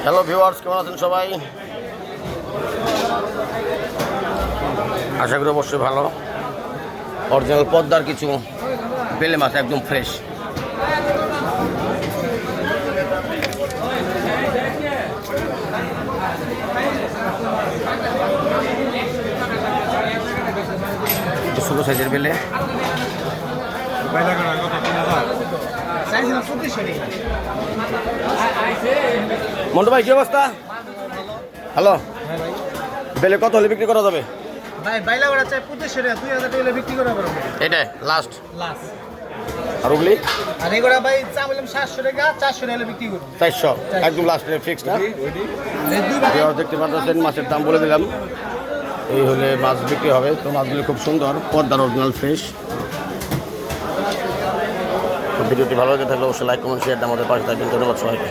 Hello viewers, কেমন আছেন সবাই? আশা করি অবশ্যই ভালো। অরিজিনাল পদ্মার কিছু বেলে মাছ, একদম ফ্রেশ। ছোটো সাইজের বেলে। মন্টু ভাই, কি অবস্থা? হ্যালো, বেলে কত হলে বিক্রি করা যাবে? এটাই লাস্ট। আর ওগুলি আর এগুলা ভাই চা বললাম 700 টাকা, 400 টাকা বিক্রি করব। 400 একদম লাস্ট ফিক্সড। দেখতে পাচ্ছেন মাছের দাম বলে দিলাম। এই হলে মাছ বিক্রি হবে। তো মাছগুলি খুব সুন্দর, পদ্মার অরিজিনাল ফ্রেশ। ভিডিওটি ভালো লেগে থাকলে অবশ্যই লাইক, কমেন্ট, শেয়ার আমাদের পাশে থাকবেন। ধন্যবাদ সবাইকে।